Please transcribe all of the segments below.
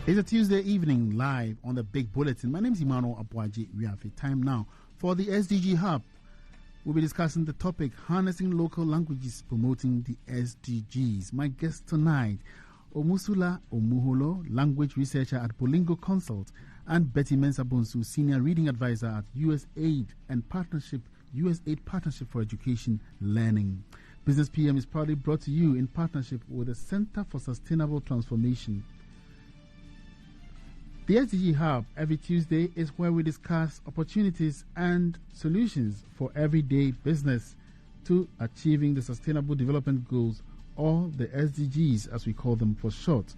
It's a Tuesday evening live on the Big Bulletin. My name is Emmanuel Aboagye-Wiafe. Time now for the SDG-Hub. We'll be discussing the topic, harnessing local languages, promoting the SDGs. My guest tonight, Omusala W Omuholo, language researcher at Bolingo Consult, and Mensah Bonsu, senior reading advisor at USAID Partnership for Education Learning. Business PM is proudly brought to you in partnership with the Center for Sustainable Transformation. The SDG-Hub every Tuesday is where we discuss opportunities and solutions for everyday business to achieving the Sustainable Development Goals, or the SDGs as we call them for short.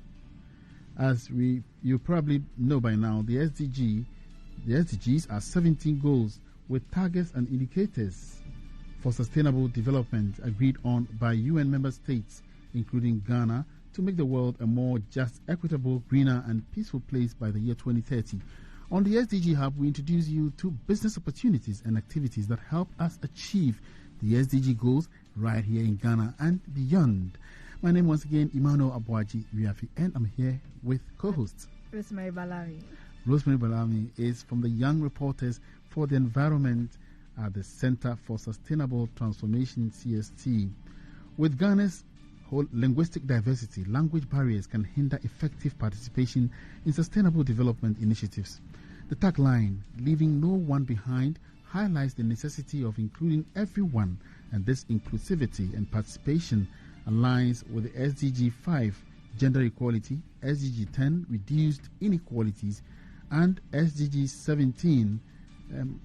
As you probably know by now, the SDGs are 17 goals with targets and indicators for sustainable development agreed on by UN member states, including Ghana, to make the world a more just, equitable, greener, and peaceful place by the year 2030. On the SDG-Hub, we introduce you to business opportunities and activities that help us achieve the SDG goals right here in Ghana and beyond. My name once again, Emmanuel Aboagye-Wiafe, and I'm here with co-hosts Rosemary Balami. Rosemary Balami is from the Young Reporters for the Environment at the Center for Sustainable Transformation, CeST. With Ghana's linguistic diversity, language barriers can hinder effective participation in sustainable development initiatives. The tagline, "Leaving no one behind," highlights the necessity of including everyone, and this inclusivity and participation aligns with the SDG 5, gender equality, SDG 10, reduced inequalities, and SDG 17,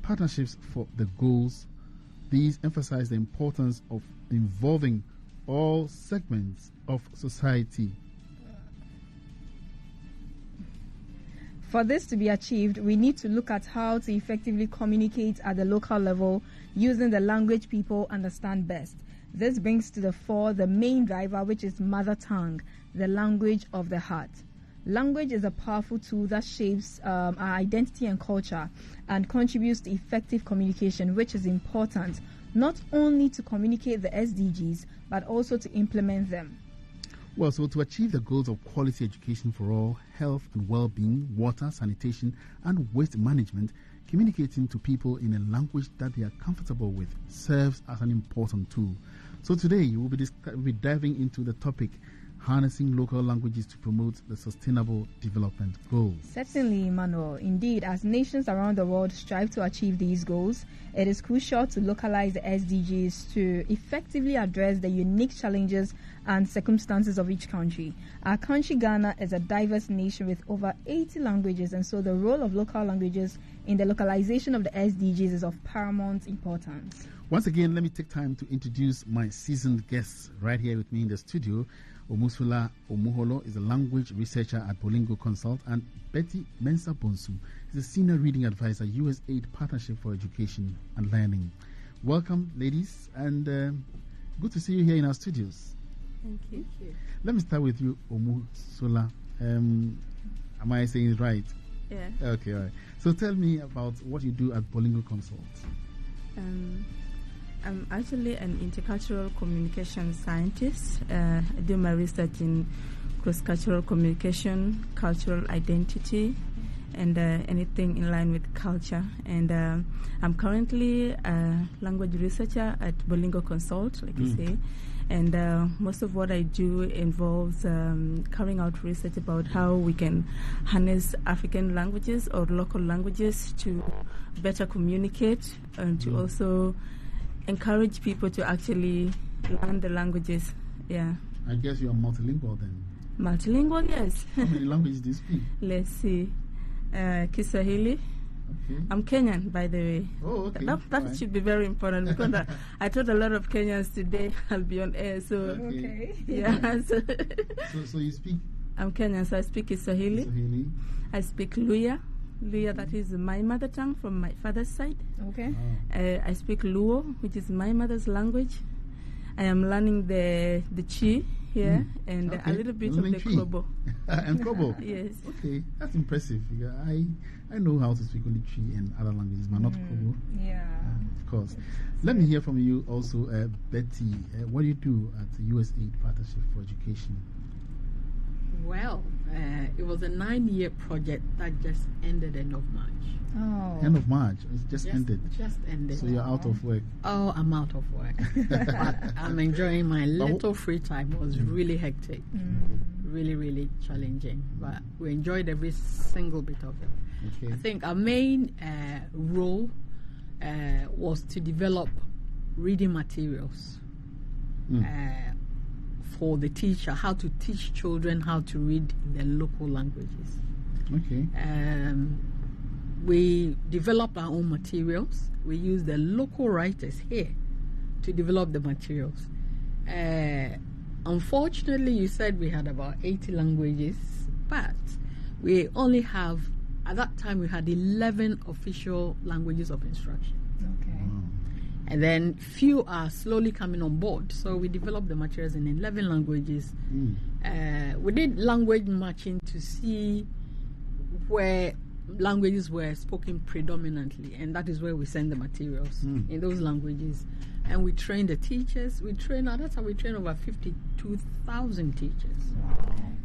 partnerships for the goals. These emphasize the importance of involving all segments of society. For this to be achieved, we need to look at how to effectively communicate at the local level using the language people understand best. This brings to the fore the main driver, which is mother tongue, the language of the heart. Language is a powerful tool that shapes our identity and culture and contributes to effective communication, which is important not only to communicate the SDGs, but also to implement them. Well, so to achieve the goals of quality education for all, health and well-being, water, sanitation, and waste management, communicating to people in a language that they are comfortable with serves as an important tool. So today, we'll be diving into the topic, harnessing local languages to promote the Sustainable Development Goals. Certainly, Emmanuel. Indeed, as nations around the world strive to achieve these goals, it is crucial to localize the SDGs to effectively address the unique challenges and circumstances of each country. Our country, Ghana, is a diverse nation with over 80 languages, and so the role of local languages in the localization of the SDGs is of paramount importance. Once again, let me take time to introduce my seasoned guests right here with me in the studio. Omusala W Omuholo is a language researcher at Bolingo Consult, and Mensah Bonsu is a senior reading advisor, USAID Partnership for Education and Learning. Welcome, ladies, and good to see you here in our studios. Thank you. Let me start with you, Omusala. Am I saying it right? Yeah. Okay, all right. So tell me about what you do at Bolingo Consult. I'm actually an intercultural communication scientist. I do my research in cross-cultural communication, cultural identity, and anything in line with culture. And I'm currently a language researcher at Bolingo Consult, like you say. And most of what I do involves carrying out research about how we can harness African languages or local languages to better communicate and to also encourage people to actually learn the languages. Yeah. I guess you are multilingual then. Multilingual, yes. How many languages do you speak? Let's see. Kiswahili. Okay. I'm Kenyan, by the way. Oh, okay. That should be very important because I taught a lot of Kenyans today. I'll be on air, so okay. Yeah. So you speak? I'm Kenyan, so I speak Kiswahili. I speak Luya. Luya, that is my mother tongue from my father's side. Okay. Oh. I speak Luo, which is my mother's language. I am learning the Chi here and a little bit of the Kobo. And Kobo? Yes. Okay, that's impressive. Yeah, I know how to speak only Chi and other languages, but not Kobo. Yeah. Of course. Let me hear from you also, Betty. What do you do at the USAID Partnership for Education? Well, it was a 9-year project that just ended end of March. Oh. End of March. It's just ended. Just ended. So you're out of work. Oh, I'm out of work. But I'm enjoying my little free time. It was really hectic. Really, really challenging. But we enjoyed every single bit of it. Okay. I think our main role was to develop reading materials for the teacher, how to teach children how to read in their local languages. Okay. We developed our own materials. We used the local writers here to develop the materials. Unfortunately, you said we had about 80 languages, but we only have, at that time, we had 11 official languages of instruction. Okay. Wow. And then few are slowly coming on board. So we developed the materials in 11 languages. We did language matching to see where languages were spoken predominantly, and that is where we send the materials in those languages. And we train the teachers. At that time we trained over 52,000 teachers.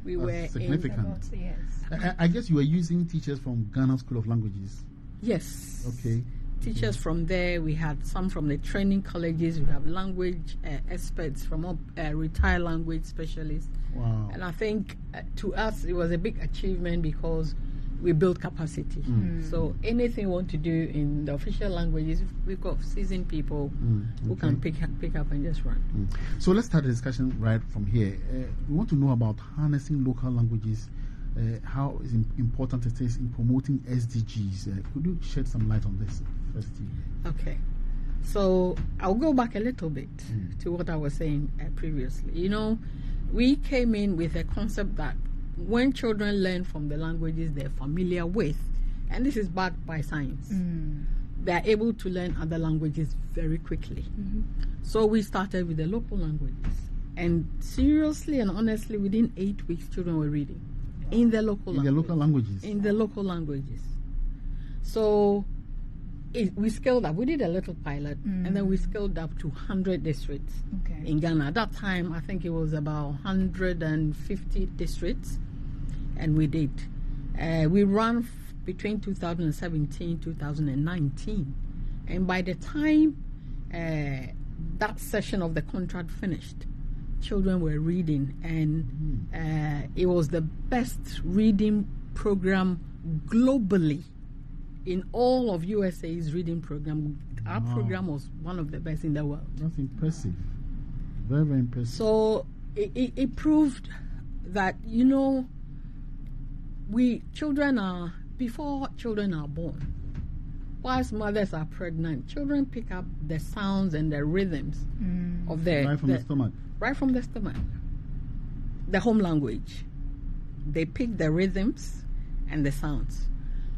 We That's were significant. Yes. I guess you were using teachers from Ghana School of Languages. Yes. Okay. Teachers from there. We had some from the training colleges. We have language experts from retired language specialists. Wow. And I think to us it was a big achievement because we built capacity. So anything we want to do in the official languages, we've got seasoned people who can pick up and just run. So let's start the discussion right from here. We want to know about harnessing local languages, how is important it is in promoting SDGs. Could you shed some light on this first? Okay. So I'll go back a little bit to what I was saying previously. You know, we came in with a concept that when children learn from the languages they're familiar with, and this is backed by science, they're able to learn other languages very quickly. So we started with the local languages. And seriously and honestly, within 8 weeks, children were reading in the local languages. In the local languages. So we scaled up. We did a little pilot, and then we scaled up to 100 districts in Ghana. At that time, I think it was about 150 districts, and we did. We ran between 2017 2019, and by the time that session of the contract finished, children were reading, and it was the best reading program globally. In all of USA's reading program, our program was one of the best in the world. That's impressive. Very, very impressive. So it proved that, you know, before children are born, whilst mothers are pregnant, children pick up the sounds and the rhythms of the stomach. Right from the stomach. The home language. They pick the rhythms and the sounds.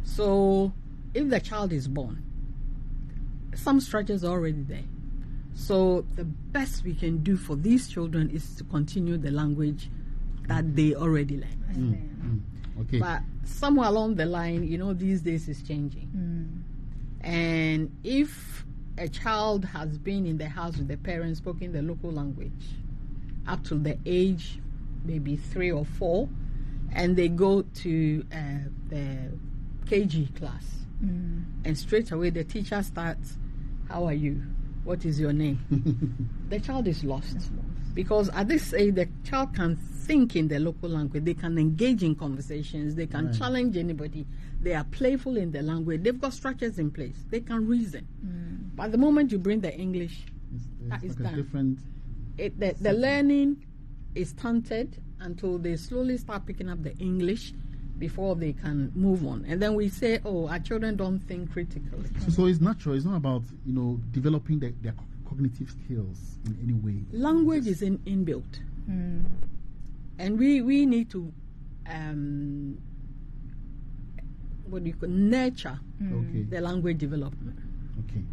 So if the child is born, some structures are already there. So the best we can do for these children is to continue the language that they already learn. Okay. But somewhere along the line, you know, these days is changing. And if a child has been in the house with the parents speaking the local language up to the age maybe 3 or 4, and they go to the KG class, and straight away the teacher starts, how are you? What is your name? The child is lost. Because at this age, the child can think in the local language. They can engage in conversations. They can challenge anybody. They are playful in the language. They've got structures in place. They can reason. But the moment you bring the English, that is done. The learning is stunted until they slowly start picking up the English before they can move on. And then we say, oh, our children don't think critically. So it's natural. It's not about, you know, developing their cognitive skills in any way. Language is inbuilt. And we need to nurture the language development. Okay.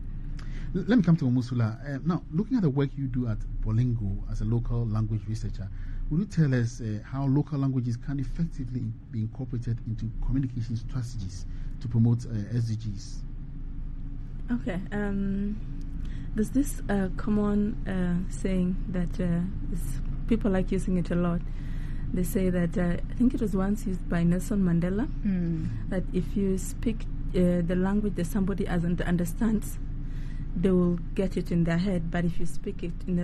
Let me come to Omusala. Now, looking at the work you do at Bolingo as a local language researcher, would you tell us how local languages can effectively be incorporated into communication strategies to promote SDGs? Okay. There's this common saying that people like using it a lot, They say that, I think it was once used by Nelson Mandela, that if you speak the language that somebody understands, they will get it in their head. But if you speak it in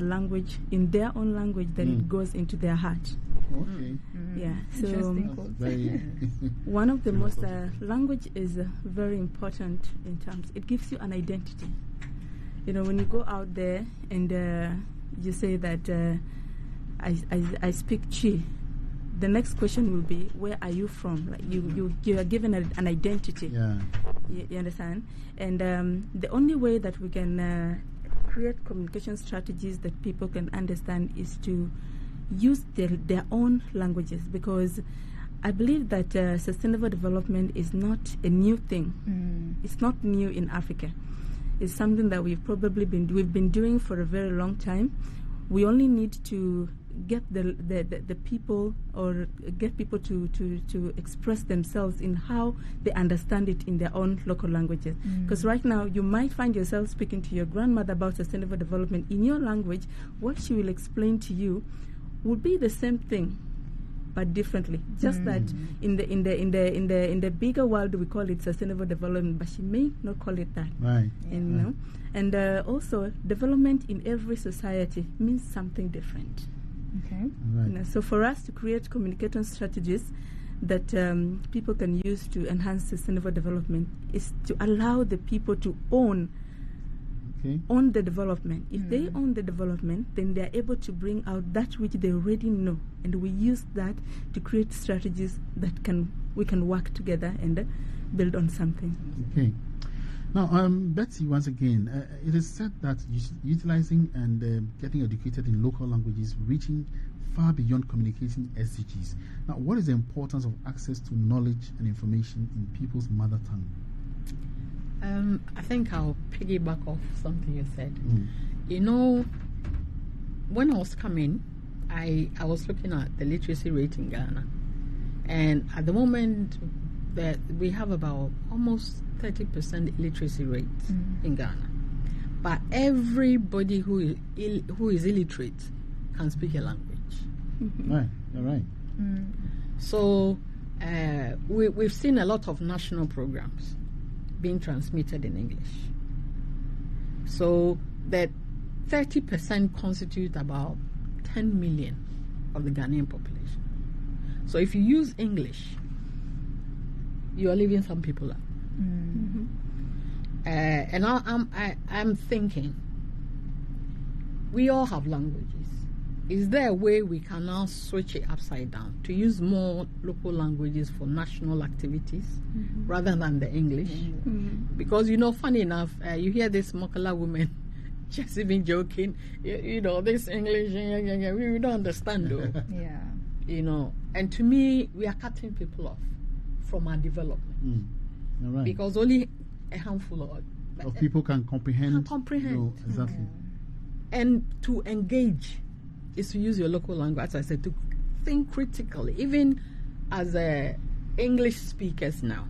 in their own language, then it goes into their heart. Okay. Yeah. So one of the most language is very important in terms. It gives you an identity. You know, when you go out there and you say that I speak Chi, the next question will be, where are you from? Like you are given an identity. Yeah. You understand? And the only way that we can create communication strategies that people can understand is to use their own languages, because I believe that sustainable development is not a new thing. It's not new in Africa. It's something that we've been doing for a very long time. We only need to get the people, or get people to express themselves in how they understand it in their own local languages. Because right now you might find yourself speaking to your grandmother about sustainable development in your language. What she will explain to you would be the same thing, but differently. Just that in the bigger world we call it sustainable development, but she may not call it that. Right. You know, and also development in every society means something different. Okay. Right. You know, so for us to create communication strategies that people can use to enhance sustainable development is to allow the people to own the development. If they own the development, then they are able to bring out that which they already know, and we use that to create strategies that we can work together and build on something. Okay. Now, Betsy, once again, it is said that utilizing and getting educated in local languages, reaching far beyond communicating SDGs. Now, what is the importance of access to knowledge and information in people's mother tongue? I think I'll piggyback off something you said. You know, when I was coming, I was looking at the literacy rate in Ghana, and at the moment that we have about almost 30% illiteracy rate in Ghana, but everybody who is illiterate can speak a language. Right, you're right. So we've seen a lot of national programs being transmitted in English. So that 30% constitute about 10 million of the Ghanaian population. So if you use English, you are leaving some people out. And I'm thinking, we all have languages. Is there a way we can now switch it upside down to use more local languages for national activities rather than the English? Because, you know, funny enough, you hear this Mokala woman just even joking, you know, this English, we don't understand though. Yeah. You know, and to me, we are cutting people off from our development. Right. Because only a handful of people can comprehend. You know, exactly. And to engage is to use your local language, as I said, to think critically. Even as English speakers now,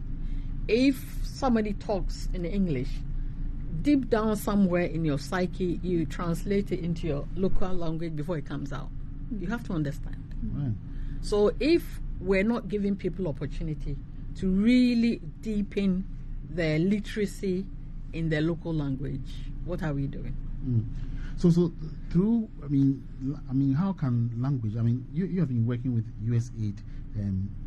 if somebody talks in English, deep down somewhere in your psyche, you translate it into your local language before it comes out. You have to understand. Right. So if we're not giving people opportunity to really deepen their literacy in their local language, what are we doing? So through, I mean, how can language? I mean, you have been working with USAID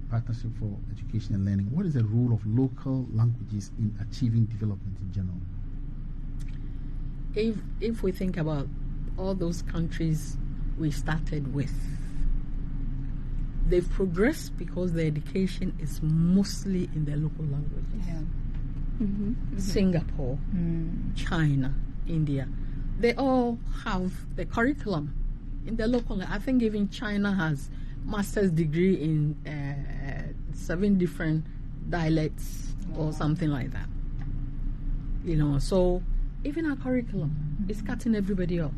Partnership for Education and Learning. What is the role of local languages in achieving development in general? If we think about all those countries we started with, they've progressed because their education is mostly in their local languages. Yeah. Singapore, China, India, they all have the curriculum in their local. I think even China has master's degree in 7 different dialects or something like that. You know, so even our curriculum is cutting everybody off.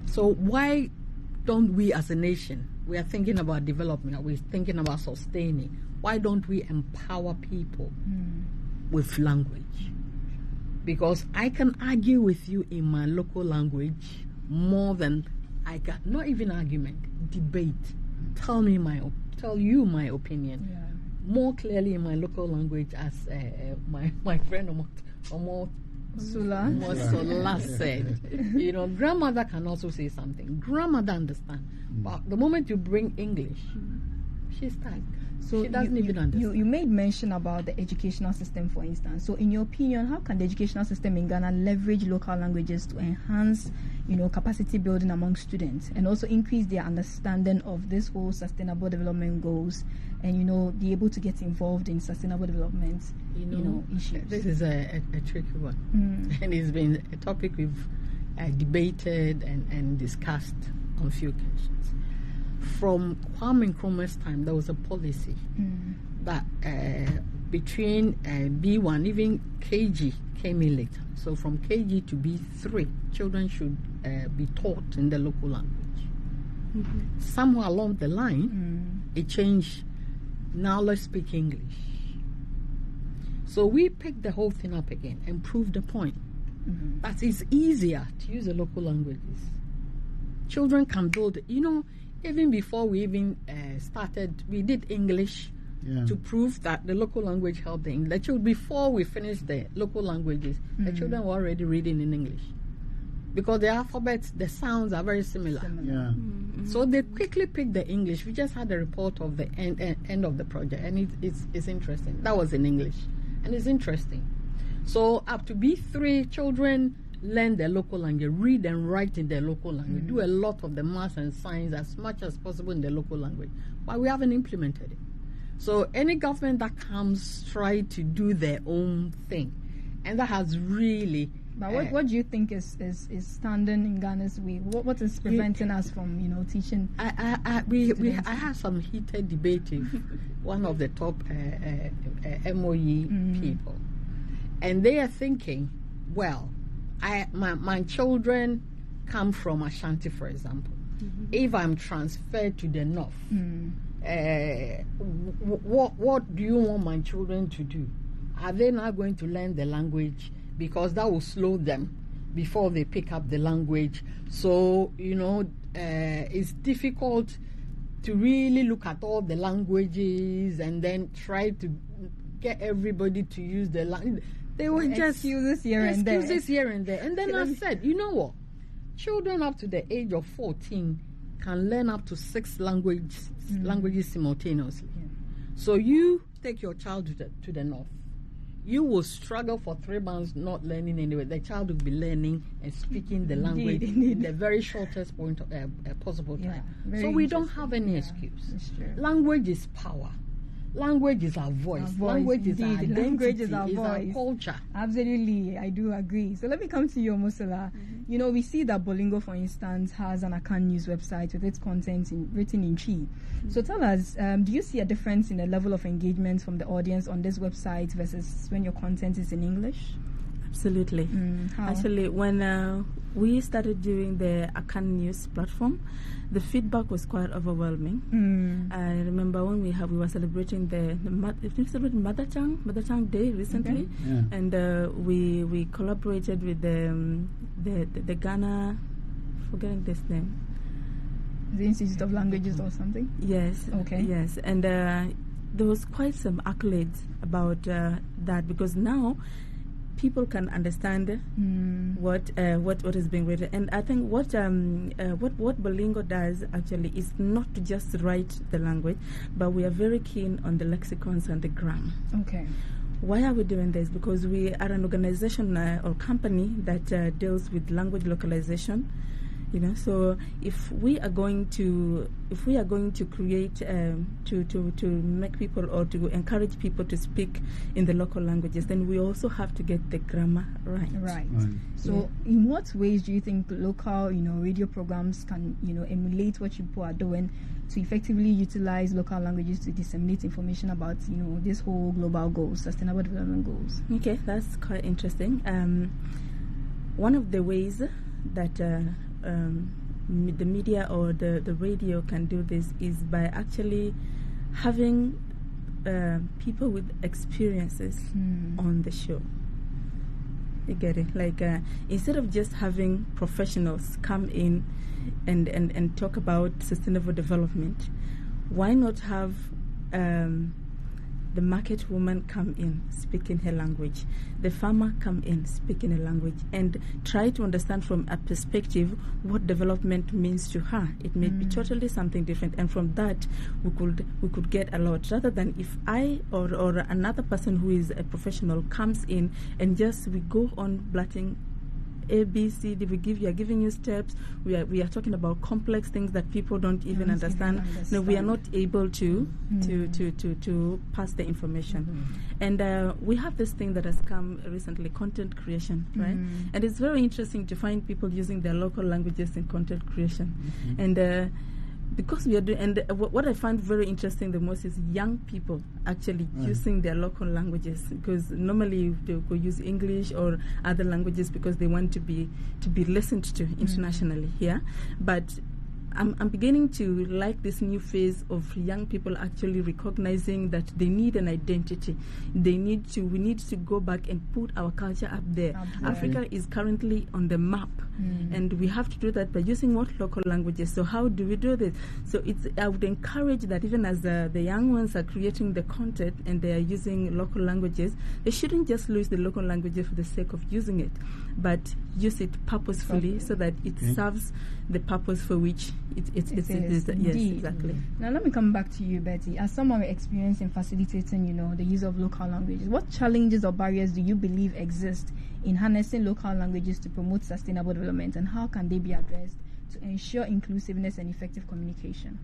So why don't we as a nation, we are thinking about development, we're thinking about sustaining, why don't we empower people with language? Because I can argue with you in my local language more than I got not even argument, debate. Tell you my opinion more clearly in my local language, as my friend Omusala said. You know, grandmother can also say something. Grandmother understand, but the moment you bring English, she's tagged. So she doesn't even understand. You made mention about the educational system, for instance. So in your opinion, how can the educational system in Ghana leverage local languages to enhance, capacity building among students and also increase their understanding of this whole sustainable development goals and, be able to get involved in sustainable development, issues? This is a tricky one. And it's been a topic we've debated and discussed on a few occasions. From Kwame Nkrumah's time, there was a policy that between B1, even KG came in later. So from KG to B3, children should be taught in the local language. Somewhere along the line, it changed. Now let's speak English. So we picked the whole thing up again and proved the point that it's easier to use the local languages. Children can build, even before we even started, we did English to prove that the local language helped the English. Before we finished the local languages, the children were already reading in English. Because the alphabets, the sounds are very similar. So they quickly picked the English. We just had a report of the end of the project, and it's interesting. That was in English, and it's interesting. So up to B3, children learn their local language, read and write in their local language, do a lot of the maths and science as much as possible in their local language, but we haven't implemented it. So any government that comes try to do their own thing, and that has really. But what do you think is standing in Ghana's way? What is preventing us from teaching? I had some heated debate with one of the top MOE people, and they are thinking, well, my children come from Ashanti, for example. If I'm transferred to the north, what do you want my children to do? Are they not going to learn the language? Because that will slow them before they pick up the language. So, it's difficult to really look at all the languages and then try to get everybody to use the language. They will just excuses here and there. And then I said, you know what? Children up to the age of 14 can learn up to 6 languages simultaneously. So you take your child to the north. You will struggle for 3 months not learning anyway. The child will be learning and speaking the language in the very shortest point possible time. So we don't have any excuse. Language is power. Language is our voice. Language is our identity. Language is our voice. Our culture. Absolutely, I do agree. So let me come to you, Omusala. We see that Bolingo, for instance, has an Accra news website with its content written in Chi. So tell us, do you see a difference in the level of engagement from the audience on this website versus when your content is in English? Absolutely. How? Actually, when we started doing the Accra news platform, the feedback was quite overwhelming. I remember when we were celebrating Mother Tongue Day recently, and we collaborated with the Ghana, forgetting this name, the Institute of Languages or something. Yes. Okay. Yes, and there was quite some accolades about that, because now people can understand what is being written, and I think what Bolingo does actually is not to just write the language, but we are very keen on the lexicons and the grammar. Okay. Why are we doing this? Because we are an organization or company that deals with language localization. So if we are going to create to make people or to encourage people to speak in the local languages, then we also have to get the grammar right. So in what ways do you think local radio programs can emulate what people are doing to effectively utilize local languages to disseminate information about this whole global goals, sustainable development goals? Okay, that's quite interesting. One of the ways that the media or the radio can do this is by actually having people with experiences on the show. You get it? Like instead of just having professionals come in and talk about sustainable development, why not have the market woman come in speaking her language, the farmer come in speaking a language, and try to understand from a perspective what development means to her. It may be totally something different, and from that we could get a lot, rather than if I or another person who is a professional comes in and just we go on blurting A, B, C, D. We are giving you steps. We are talking about complex things that people don't even understand. No, we are not able to pass the information. And we have this thing that has come recently, content creation, right? And it's very interesting to find people using their local languages in content creation. And because we are doing, and what I find very interesting the most is young people actually using their local languages, because normally they will use English or other languages because they want to be listened to internationally here. But I'm beginning to like this new phase of young people actually recognizing that they need an identity. We need to go back and put our culture up there. Africa is currently on the map, and we have to do that by using what local languages. So how do we do this? So I would encourage that even as the young ones are creating the content and they are using local languages, they shouldn't just lose the local languages for the sake of using it, but use it purposefully so that it serves the purpose for which it is. Yes, exactly. Now let me come back to you, Betty. As someone experienced in facilitating, the use of local languages, what challenges or barriers do you believe exist in harnessing local languages to promote sustainable development, and how can they be addressed to ensure inclusiveness and effective communication?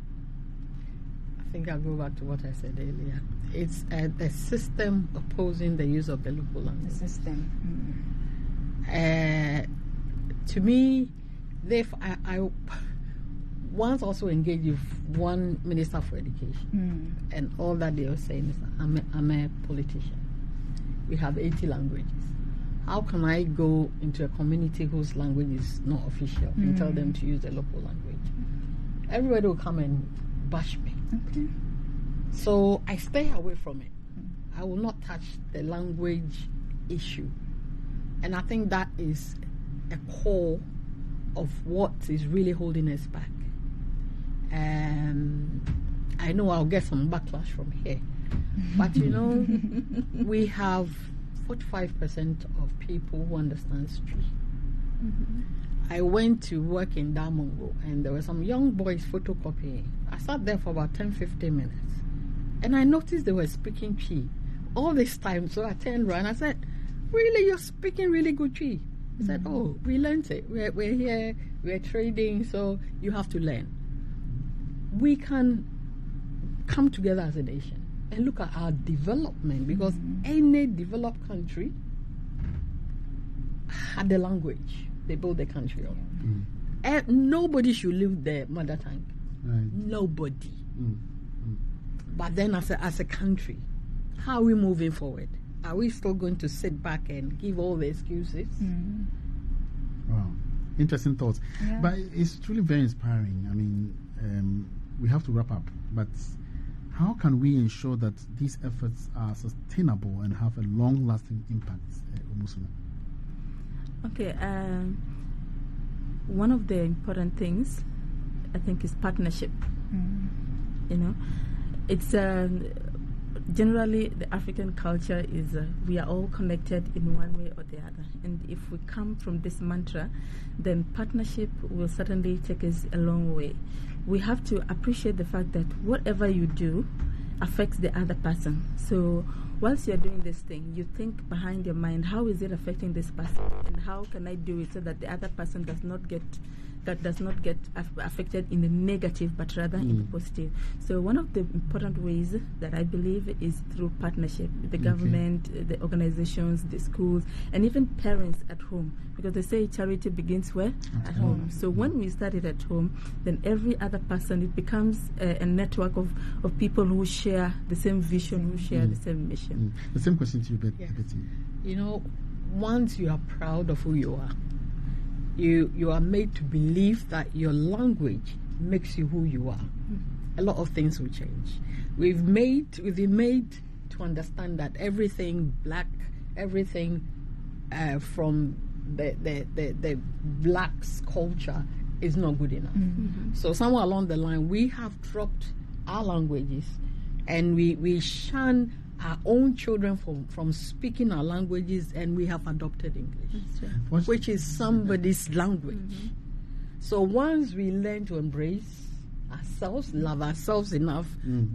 I think I'll go back to what I said earlier. It's the system opposing the use of the local language. The system. To me, I once also engaged with one minister for education, and all that they were saying is, I'm a politician. We have 80 languages. How can I go into a community whose language is not official and tell them to use the local language? Everybody will come and bash me. Okay. So I stay away from it. I will not touch the language issue. And I think that is a core of what is really holding us back. I know I'll get some backlash from here, but we have 45% of people who understand Tree. I went to work in Damongo, and there were some young boys photocopying. I sat there for about 10-15 minutes, and I noticed they were speaking Tree all this time. So I turned around and I said, "Really, you're speaking really good Tree?" He said, "Oh, we learned it. We're here, we're trading, so you have to learn." We can come together as a nation and look at our development, because any developed country had the language they built the country on. And nobody should leave their mother tongue. Right. Nobody. But then as a country, how are we moving forward? Are we still going to sit back and give all the excuses? Wow. Interesting thoughts. Yeah. But it's truly very inspiring. I mean, we have to wrap up. But how can we ensure that these efforts are sustainable and have a long-lasting impact, Omusala? Okay. One of the important things, I think, is partnership. It's generally the African culture is we are all connected in one way or the other, and if we come from this mantra, then partnership will certainly take us a long way. We have to appreciate the fact that whatever you do affects the other person. So whilst you're doing this thing, you think behind your mind, how is it affecting this person, and how can I do it so that the other person does not get affected in the negative, but rather in the positive. So one of the important ways that I believe is through partnership with the government, the organizations, the schools, and even parents at home, because they say charity begins where? At home. So when we start it at home, then every other person, it becomes a network of people who share the same vision, who share the same mission. The same question to you, Betty. Yes. Once you are proud of who you are, you are made to believe that your language makes you who you are. A lot of things will change. We've been made to understand that everything black, everything from the blacks' culture is not good enough. So somewhere along the line, we have dropped our languages, and we shun our own children from speaking our languages, and we have adopted English, which is somebody's language. So once we learn to embrace ourselves, love ourselves enough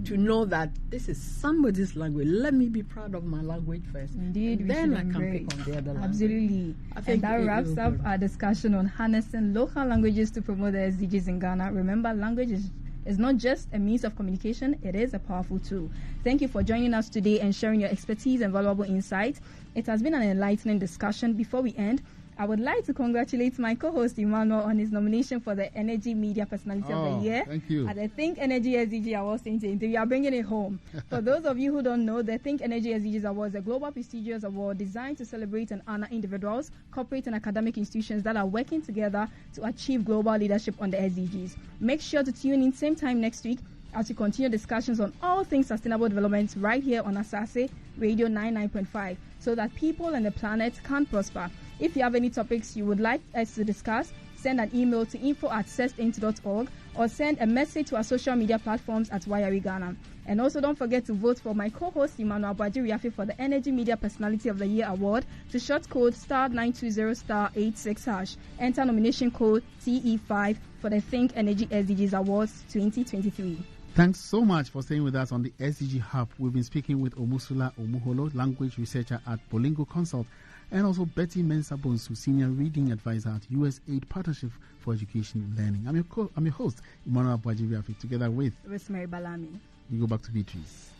to know that this is somebody's language, let me be proud of my language first. Indeed, then I can pick on the other language. Absolutely. And that wraps up our discussion on harnessing local languages to promote the SDGs in Ghana. Remember, language is not just a means of communication, it is a powerful tool. Thank you for joining us today and sharing your expertise and valuable insights. It has been an enlightening discussion. Before we end, I would like to congratulate my co-host Emmanuel on his nomination for the Energy Media Personality of the Year thank you. at the Think Energy SDG Awards 2020. We are bringing it home. For those of you who don't know, the Think Energy SDGs Awards is a global prestigious award designed to celebrate and honor individuals, corporate and academic institutions that are working together to achieve global leadership on the SDGs. Make sure to tune in same time next week as we continue discussions on all things sustainable development right here on Asaase Radio 99.5 so that people and the planet can prosper. If you have any topics you would like us to discuss, send an email to info@cest.org or send a message to our social media platforms at YRE Ghana. And also don't forget to vote for my co-host Emmanuel Aboagye-Wiafe for the Energy Media Personality of the Year Award to short code *920*86#. Enter nomination code TE5 for the Think Energy SDGs Awards 2023. Thanks so much for staying with us on the SDG-Hub. We've been speaking with Omusala W Omuholo, language researcher at Bolingo Consult, and also Betty Mensah Bonsu, senior reading advisor at USAID Partnership for Education and Learning. I'm your host, Emmanuel Aboagye-Wiafe, together with Rosemary Balami. We go back to Beatrice.